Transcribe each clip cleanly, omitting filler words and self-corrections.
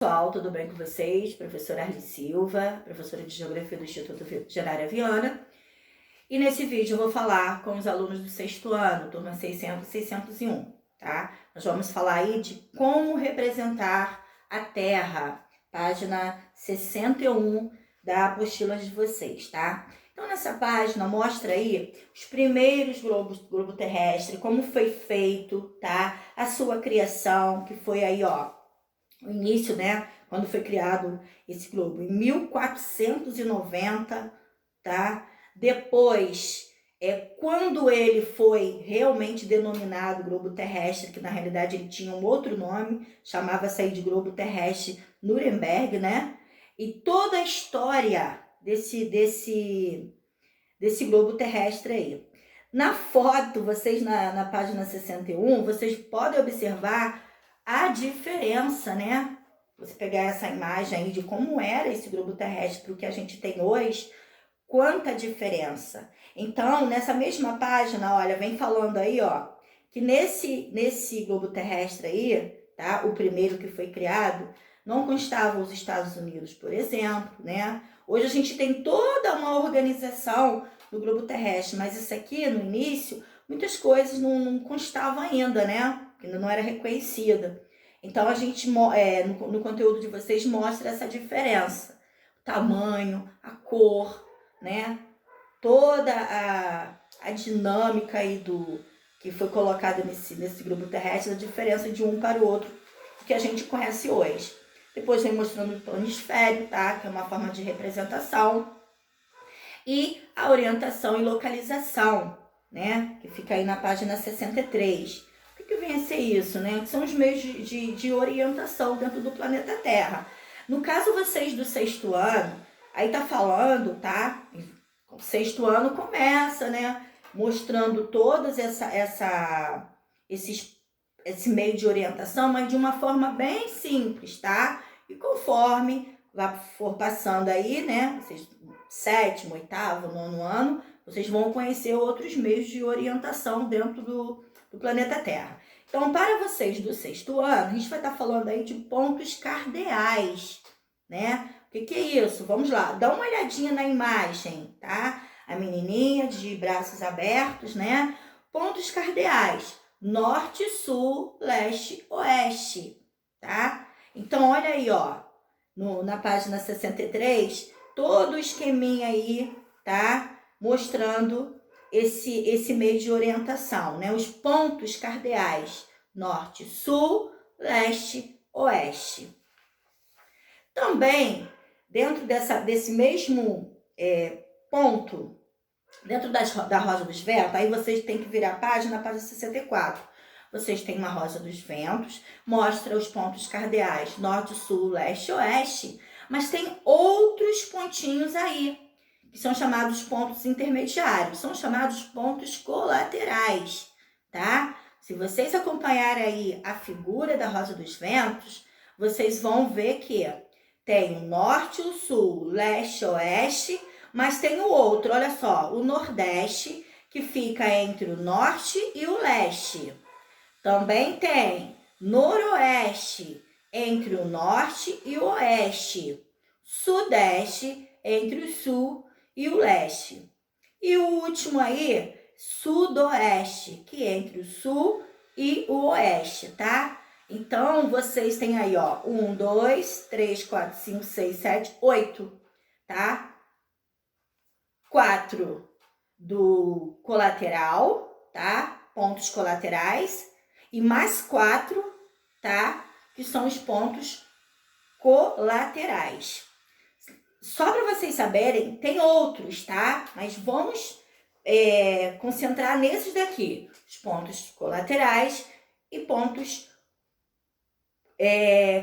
Pessoal, tudo bem com vocês? Professora Arli Silva, professora de Geografia do Instituto Gerária Viana. E nesse vídeo eu vou falar com os alunos do sexto ano, turma 600 e 601, tá? Nós vamos falar aí de como representar a Terra, página 61 da apostila de vocês, tá? Então, nessa página mostra aí os primeiros globo terrestre, como foi feito, tá? A sua criação, que foi aí, ó, o início, né, quando foi criado esse globo, em 1490, tá? Depois, quando ele foi realmente denominado globo terrestre, que na realidade ele tinha um outro nome, chamava-se aí de globo terrestre Nuremberg, né? E toda a história desse globo terrestre aí. Na foto, vocês na página 61, vocês podem observar a diferença, né? Você pegar essa imagem aí de como era esse globo terrestre para o que a gente tem hoje, quanta diferença. Então, nessa mesma página, olha, vem falando aí, ó, que nesse globo terrestre aí, tá? O primeiro que foi criado, não constavam os Estados Unidos, por exemplo, né? Hoje a gente tem toda uma organização no globo terrestre, mas isso aqui, no início, muitas coisas não constavam ainda, né? Ainda não era reconhecida. Então, a gente, no conteúdo de vocês, mostra essa diferença. O tamanho, a cor, né? Toda a dinâmica aí que foi colocada nesse globo terrestre, a diferença de um para o outro, que a gente conhece hoje. Depois vem mostrando o planisfério, tá? Que é uma forma de representação. E a orientação e localização, né? Que fica aí na página 63. O que vem a ser isso, né? Que são os meios de orientação dentro do planeta Terra. No caso, vocês do sexto ano, aí tá falando, tá? O sexto ano começa, né? Mostrando todos esse meio de orientação, mas de uma forma bem simples, tá? E conforme for passando aí, né? Vocês, sétimo, oitavo, nono ano, vocês vão conhecer outros meios de orientação dentro do planeta Terra. Então, para vocês do sexto ano, a gente vai estar falando aí de pontos cardeais, né? O que é isso? Vamos lá, dá uma olhadinha na imagem, tá? A menininha de braços abertos, né? Pontos cardeais, norte, sul, leste, oeste, tá? Então, olha aí, ó, na página 63, todo o esqueminha aí, tá? Mostrando esse meio de orientação, né? Os pontos cardeais, norte, sul, leste, oeste. Também, dentro desse mesmo ponto, dentro da Rosa dos Ventos, aí vocês têm que virar a página 64. Vocês têm uma Rosa dos Ventos, mostra os pontos cardeais, norte, sul, leste, oeste, mas tem outros pontinhos aí, que são chamados pontos intermediários, são chamados pontos colaterais, tá? Se vocês acompanharem aí a figura da Rosa dos Ventos, vocês vão ver que tem o norte, o sul, o leste, o oeste, mas tem o outro, olha só, o nordeste, que fica entre o norte e o leste. Também tem noroeste, entre o norte e o oeste. Sudeste, entre o sul e o leste. E o último aí, sudoeste, que é entre o sul e o oeste, tá? Então, vocês têm aí, ó, 1, 2, 3, 4, 5, 6, 7, 8, tá? 4 do colateral, tá? Pontos colaterais. E mais 4, tá? Que são os pontos colaterais. Só para vocês saberem, tem outros, tá? Mas vamos concentrar nesses daqui. Os pontos colaterais e pontos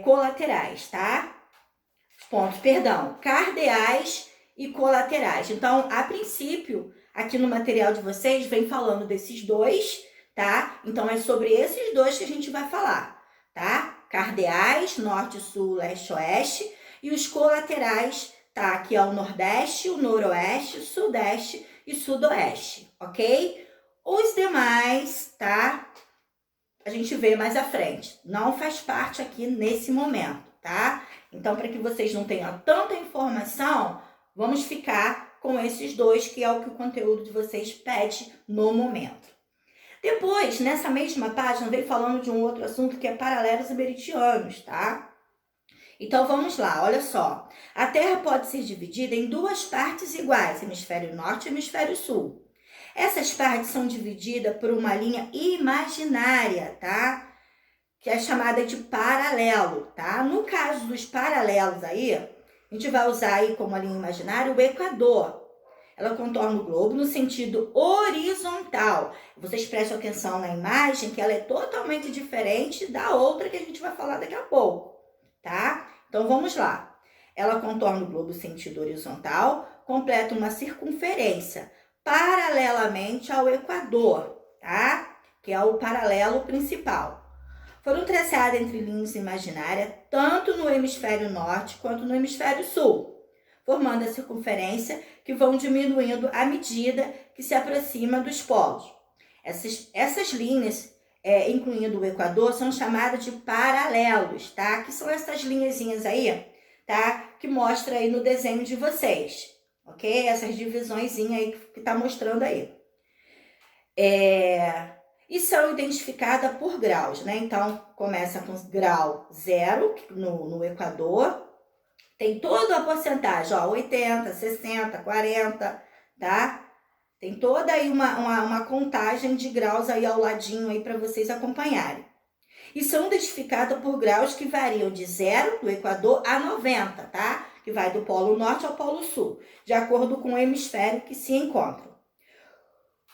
colaterais, tá? Pontos, perdão, cardeais e colaterais. Então, a princípio, aqui no material de vocês, vem falando desses dois, tá? Então, é sobre esses dois que a gente vai falar, tá? Cardeais, norte, sul, leste, oeste. E os colaterais, tá? Aqui é o nordeste, o noroeste, o sudeste e sudoeste, ok? Os demais, tá? A gente vê mais à frente. Não faz parte aqui nesse momento, tá? Então, para que vocês não tenham tanta informação, vamos ficar com esses dois, que é o que o conteúdo de vocês pede no momento. Depois, nessa mesma página, veio falando de um outro assunto que é paralelos e meridianos, tá? Então, vamos lá, olha só. A Terra pode ser dividida em duas partes iguais, hemisfério norte e hemisfério sul. Essas partes são divididas por uma linha imaginária, tá? Que é chamada de paralelo, tá? No caso dos paralelos aí, a gente vai usar aí como a linha imaginária o Equador. Ela contorna o globo no sentido horizontal. Vocês prestem atenção na imagem que ela é totalmente diferente da outra que a gente vai falar daqui a pouco, tá? Então vamos lá. Ela contorna o globo no sentido horizontal, completa uma circunferência paralelamente ao Equador, tá? Que é o paralelo principal. Foram traçadas entre linhas imaginárias tanto no hemisfério norte quanto no hemisfério sul, formando a circunferência que vão diminuindo à medida que se aproxima dos polos. Essas linhas, incluindo o Equador, são chamadas de paralelos, tá? Que são essas linhazinhas aí, tá? Que mostra aí no desenho de vocês, ok? Essas divisõezinhas aí que tá mostrando aí. E são identificadas por graus, né? Então, começa com grau 0 no Equador. Tem toda a porcentagem, ó, 80, 60, 40, tá? Tem toda aí uma contagem de graus aí ao ladinho aí para vocês acompanharem. E são identificadas por graus que variam de 0 do Equador a 90, tá? Que vai do polo norte ao polo sul, de acordo com o hemisfério que se encontram.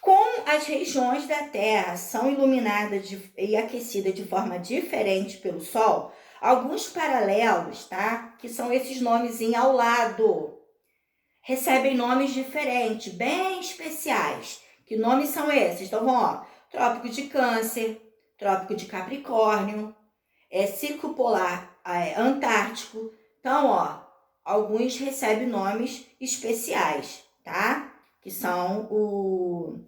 Como as regiões da Terra são iluminadas e aquecidas de forma diferente pelo Sol, alguns paralelos, tá? Que são esses nomezinhos ao lado, recebem nomes diferentes, bem especiais. Que nomes são esses? Então, vamos lá. Trópico de Câncer, Trópico de Capricórnio, Círculo Polar Antártico. Então, ó, alguns recebem nomes especiais, tá? Que são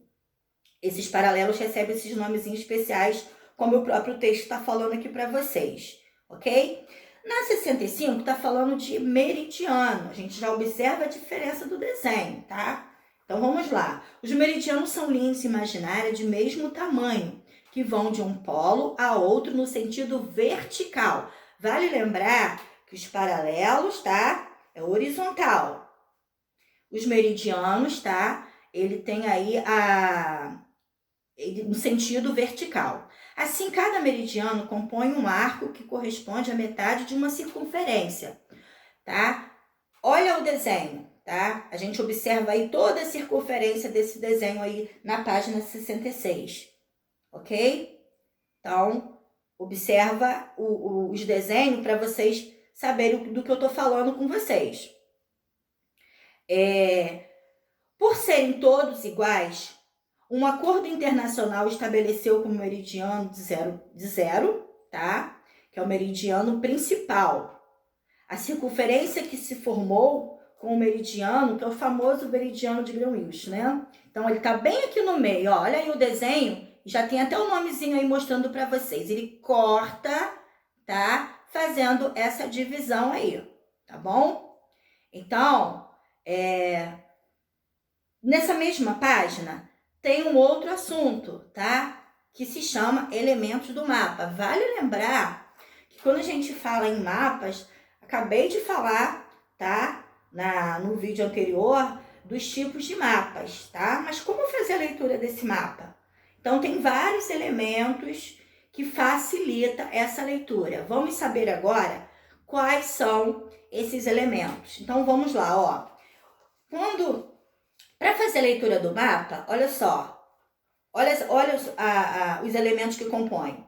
esses paralelos recebem esses nomezinhos especiais, como o próprio texto está falando aqui para vocês, ok? Na 65 está falando de meridiano, a gente já observa a diferença do desenho, tá? Então vamos lá. Os meridianos são linhas imaginárias de mesmo tamanho, que vão de um polo a outro no sentido vertical. Vale lembrar que os paralelos, tá? É horizontal. Os meridianos, tá? Ele tem aí no sentido vertical. Assim, cada meridiano compõe um arco que corresponde à metade de uma circunferência, tá? Olha o desenho, tá? A gente observa aí toda a circunferência desse desenho aí na página 66, ok? Então, observa os desenhos para vocês saberem do que eu tô falando com vocês. Por serem todos iguais, um acordo internacional estabeleceu como meridiano de zero, tá? Que é o meridiano principal. A circunferência que se formou com o meridiano, que é o famoso meridiano de Greenwich, né? Então, ele tá bem aqui no meio, ó. Olha aí o desenho, já tem até o nomezinho aí mostrando para vocês. Ele corta, tá? Fazendo essa divisão aí, tá bom? Então, nessa mesma página, tem um outro assunto, tá? Que se chama elementos do mapa. Vale lembrar que quando a gente fala em mapas, acabei de falar, tá? No vídeo anterior, dos tipos de mapas, tá? Mas como fazer a leitura desse mapa? Então, tem vários elementos que facilitam essa leitura. Vamos saber agora quais são esses elementos. Então, vamos lá, ó. Para fazer a leitura do mapa, olha só, olha os elementos que compõem.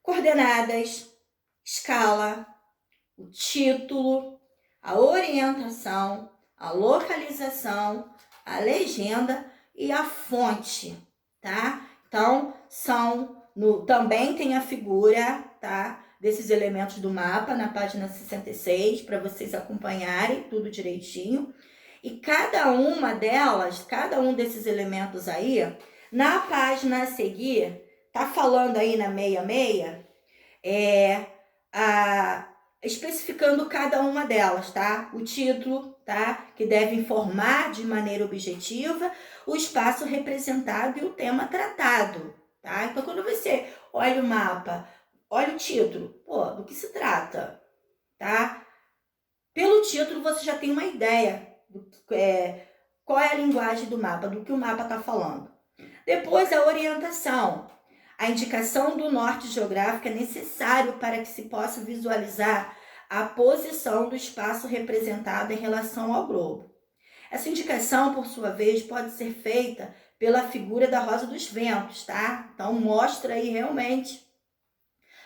Coordenadas, escala, o título, a orientação, a localização, a legenda e a fonte, tá? Então, também tem a figura, tá? Desses elementos do mapa na página 66, para vocês acompanharem tudo direitinho. E cada uma delas, cada um desses elementos aí, na página a seguir, tá falando aí na 66, especificando cada uma delas, tá? O título, tá? Que deve informar de maneira objetiva o espaço representado e o tema tratado, tá? Então, quando você olha o mapa, olha o título, pô, do que se trata, tá? Pelo título você já tem uma ideia do qual é a linguagem do mapa, do que o mapa está falando. Depois, a orientação. A indicação do norte geográfico é necessário para que se possa visualizar a posição do espaço representado em relação ao globo. Essa indicação, por sua vez, pode ser feita pela figura da rosa dos ventos, tá? Então, mostra aí realmente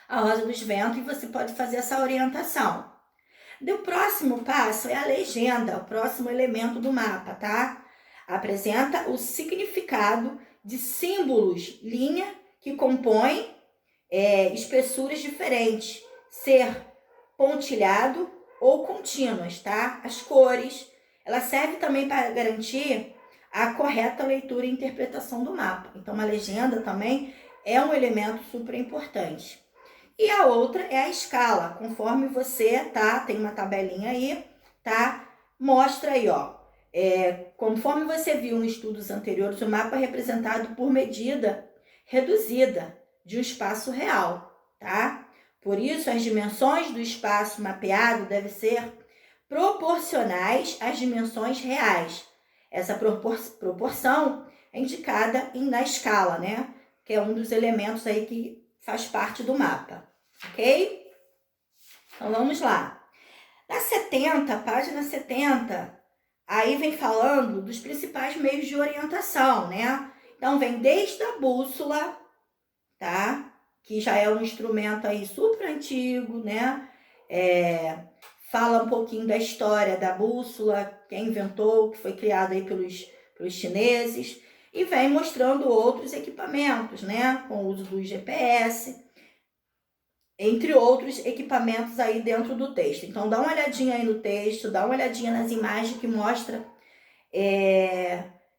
a rosa dos ventos e você pode fazer essa orientação. O próximo passo é a legenda, o próximo elemento do mapa, tá? Apresenta o significado de símbolos, linha que compõem espessuras diferentes, ser pontilhado ou contínuas, tá? As cores, ela serve também para garantir a correta leitura e interpretação do mapa. Então, a legenda também é um elemento super importante. E a outra é a escala, conforme você, tá? Tem uma tabelinha aí, tá? Mostra aí, ó. Conforme você viu em estudos anteriores, o mapa é representado por medida reduzida de um espaço real, tá? Por isso, as dimensões do espaço mapeado devem ser proporcionais às dimensões reais. Essa proporção é indicada na escala, né? Que é um dos elementos aí que faz parte do mapa, ok? Então, vamos lá. Na 70, página 70, aí vem falando dos principais meios de orientação, né? Então, vem desde a bússola, tá? Que já é um instrumento aí super antigo, né? Fala um pouquinho da história da bússola, quem inventou, que foi criado aí pelos chineses, e vem mostrando outros equipamentos, né? Com o uso do GPS, entre outros equipamentos aí dentro do texto. Então, dá uma olhadinha aí no texto, dá uma olhadinha nas imagens que mostra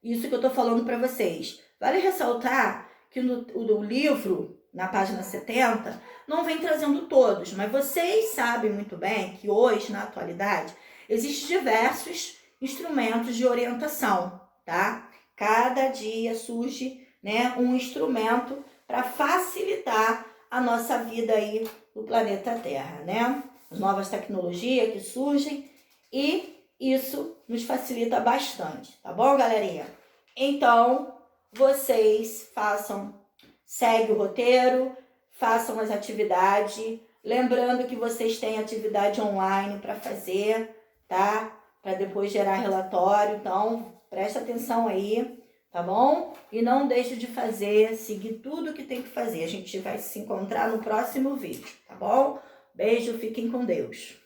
isso que eu tô falando para vocês. Vale ressaltar que o livro, na página 70, não vem trazendo todos, mas vocês sabem muito bem que hoje, na atualidade, existem diversos instrumentos de orientação, tá? Cada dia surge, né, um instrumento para facilitar a nossa vida aí no planeta Terra, né? As novas tecnologias que surgem e isso nos facilita bastante, tá bom, galerinha? Então, vocês segue o roteiro, façam as atividades, lembrando que vocês têm atividade online para fazer, tá? Para depois gerar relatório, então presta atenção aí, tá bom? E não deixe de seguir tudo que tem que fazer. A gente vai se encontrar no próximo vídeo, tá bom? Beijo, fiquem com Deus.